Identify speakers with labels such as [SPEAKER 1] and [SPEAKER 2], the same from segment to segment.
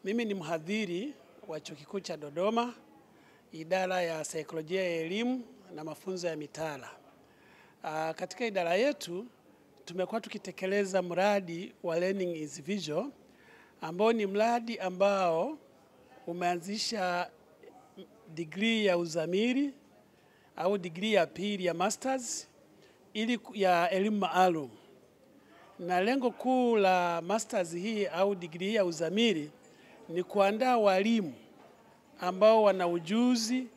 [SPEAKER 1] Mimi ni mhadhiri wa Chuo Kikuu cha Dodoma, idara ya saikolojia ya elimu na mafunzo ya mitaala. Katika idara yetu tumekuwa tukitekeleza mradi wa Learning is Visual, ambao ni mradi ambao umeanzisha degree ya uzamili au degree ya pili ya masters ili ya elimu maalum. Na lengo kuu la masters hii au degree ya uzamili ni kuandaa walimu ambao wana ujuzi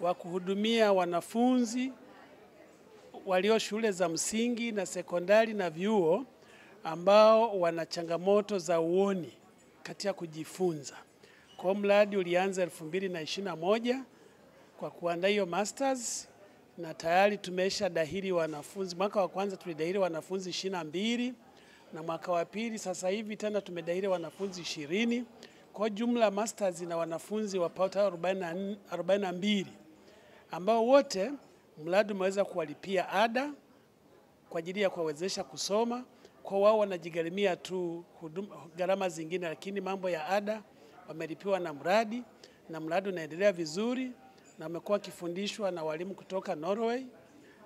[SPEAKER 1] wa kuhudumia wanafunzi walio shule za msingi na sekondari na vyuo ambao wana changamoto za uoni katika kujifunza. Kwa mradi ulianza 2021 kwa kuandaa hiyo masters, na tayari tumesha dahili wanafunzi. Mwaka wa kwanza tulidahili wanafunzi 22 na mwaka wa pili sasa hivi tena tumedahili wanafunzi 20. Kwa jumla masters na wanafunzi wapatao 42 ambao wote mradi umeweza kuwalipia ada kwa ajili ya kuwawezesha kusoma. Kwa wao wanajigharamia tu gharama zingine, lakini mambo ya ada wamelipiwa na mradi, na mradi unaendelea vizuri na wamekuwa wakifundishwa na walimu kutoka Norway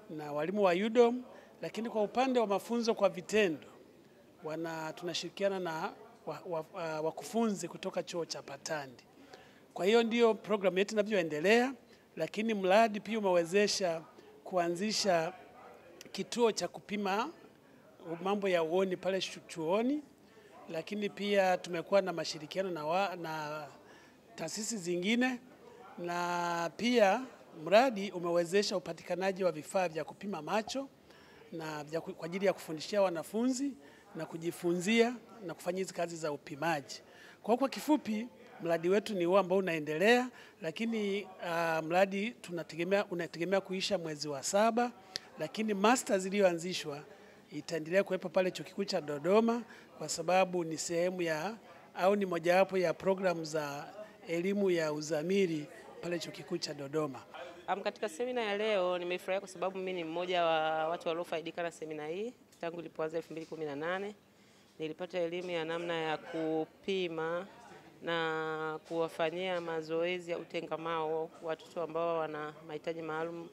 [SPEAKER 1] na walimu wa UDOM. Lakini kwa upande wa mafunzo kwa vitendo tunashirikiana na wakufunzi kutoka chuo cha Patandi. Kwa hiyo ndio programu yetu inavyoendelea, lakini mradi pia umewezesha kuanzisha kituo cha kupima mambo ya uoni pale chuoni, lakini pia tumekuwa na mashirikiano na taasisi zingine, na pia mradi umewezesha upatikanaji wa vifaa vya kupima macho na kwa ajili ya kufundishia wanafunzi na kujifunzia na kufanya hizo kazi za upimaji. Kwa kifupi, mradi wetu ni huo ambao unaendelea, lakini mradi unategemea kuisha mwezi wa 7, lakini masters iliyoanzishwa itaendelea kuwepo pale Chuo Kikuu cha Dodoma kwa sababu ni sehemu au ni mojawapo ya programu za elimu ya uzamili pale Chuo Kikuu cha Dodoma.
[SPEAKER 2] Katika semina ya leo nimefurahi kwa sababu mimi ni mmoja wa watu waliofaidika na semina hii. Tangu ilipoanza 2018 nilipata elimu ya namna ya kupima na kuwafanyia mazoezi ya utengamao watoto ambao wana mahitaji maalum,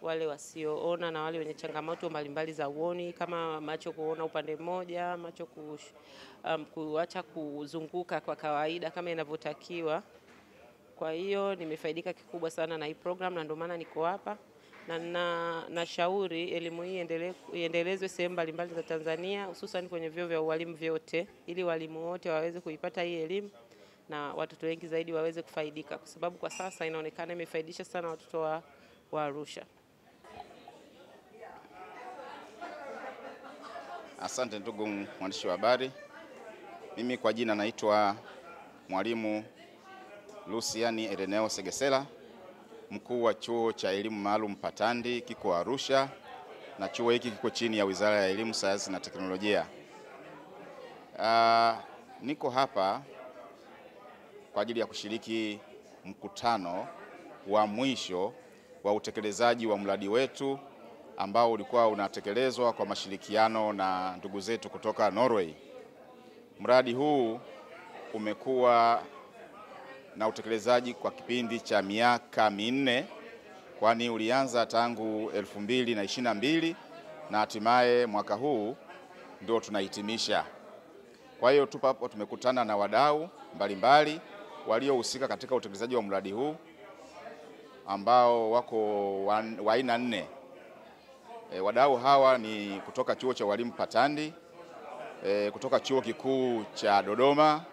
[SPEAKER 2] wale wasioona na wale wenye changamoto mbalimbali za uoni, kama macho kuona upande mmoja, macho kuacha kuzunguka kwa kawaida kama inavyotakiwa. Kwa hiyo nimefaidika kikubwa sana na hii program, na ndio maana niko hapa, na nashauri elimu hii iendelezwe sehemu mbalimbali za Tanzania, hususan kwenye vyuo vya ualimu vyote, ili walimu wote waweze kuipata hii elimu na watoto wengi zaidi waweze kufaidika, kwa sababu kwa sasa inaonekana imefaidisha sana watoto wa Arusha.
[SPEAKER 3] Asante ndugu mwandishi wa habari. Mimi kwa jina naitwa Mwalimu Luciani Ereneo Segesela, mkuu wa chuo cha elimu maalum Patandi, kiko Arusha, na chuo hiki kiko chini ya Wizara ya Elimu, Sayansi na Teknolojia. Niko hapa kwa ajili ya kushiriki mkutano wa mwisho wa utekelezaji wa mradi wetu ambao ulikuwa unatekelezwa kwa mashirikiano na ndugu zetu kutoka Norway. Mradi huu umekuwa na utekelezaji kwa kipindi cha miaka 4, kwani ulianza tangu 2022 na hatimaye mwaka huu ndio tunahitimisha. Kwa hiyo tupo hapo, tumekutana na wadau mbalimbali waliohusika katika utekelezaji wa mradi huu ambao wako wa aina 4. Wadau hawa ni kutoka chuo cha walimu Patandi, kutoka chuo kikuu cha Dodoma,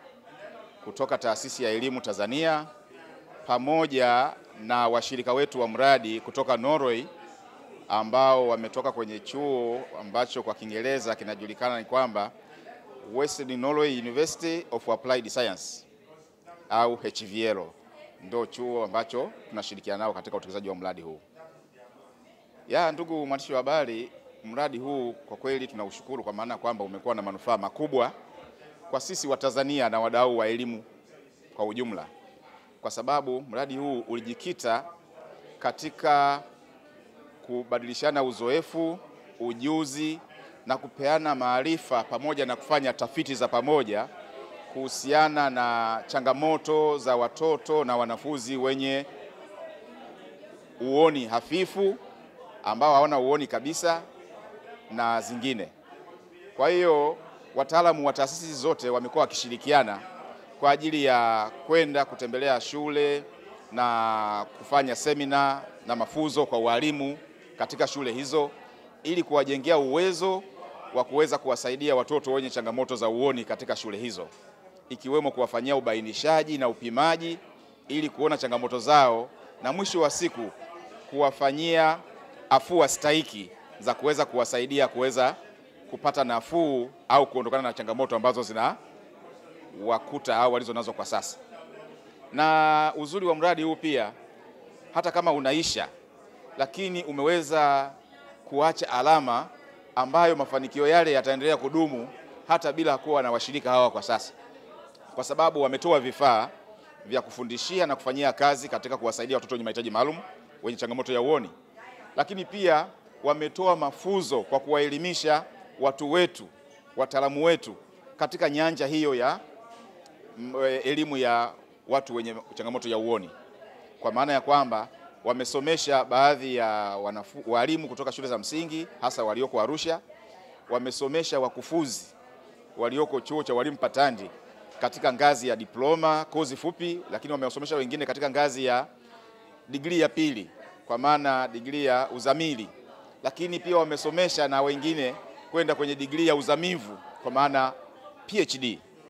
[SPEAKER 3] kutoka taasisi ya elimu Tanzania, pamoja na washirika wetu wa mradi kutoka Norway ambao wametoka kwenye chuo ambacho kwa Kiingereza kinajulikana ni kwamba Western Norway University of Applied Science au HVL, ndio chuo ambacho tunashirikiana nao katika utekelezaji wa mradi huu. Ndugu mwandishi wa habari, mradi huu kwa kweli tunaushukuru kwa maana kwamba umekuwa na manufaa makubwa kwa sisi wa Tanzania na wadau wa elimu kwa ujumla, kwa sababu mradi huu ulijikita katika kubadilishana uzoefu, ujuzi na kupeana maarifa pamoja na kufanya tafiti za pamoja kuhusiana na changamoto za watoto na wanafunzi wenye uoni hafifu, ambao hawana uoni kabisa na zingine. Kwa hiyo wataalamu wa taasisi zote wamekuwa wakishirikiana kwa ajili ya kwenda kutembelea shule na kufanya semina na mafunzo kwa walimu katika shule hizo ili kuwajengea uwezo wa kuweza kuwasaidia watoto wenye changamoto za uoni katika shule hizo, ikiwemo kuwafanyia ubainishaji na upimaji ili kuona changamoto zao na mwisho wa siku kuwafanyia afua stahiki za kuweza kuwasaidia kuweza kupata nafuu au kuondokana na changamoto ambazo zina wakuta au walizo nazo kwa sasa. Na uzuri wa mradi huu pia, hata kama unaisha, lakini umeweza kuacha alama ambayo mafanikio yale yataendelea kudumu hata bila kuwa na washirika hawa kwa sasa, kwa sababu wametoa vifaa vya kufundishia na kufanyia kazi katika kuwasaidia watoto wenye mahitaji maalum wenye changamoto ya uoni, lakini pia wametoa mafunzo kwa kuwaelimisha watu wetu, wataalamu wetu katika nyanja hiyo ya elimu ya watu wenye changamoto ya uoni, kwa maana ya kwamba wamesomesha baadhi ya walimu kutoka shule za msingi hasa walioko Arusha, wamesomesha wakufunzi walioko chuo cha walimu Patandi katika ngazi ya diploma, kozi fupi, lakini wamewasomesha wengine katika ngazi ya degree ya pili kwa maana degree ya uzamili, lakini pia wamesomesha na wengine kwenda kwenye degree ya uzamivu kwa maana PhD.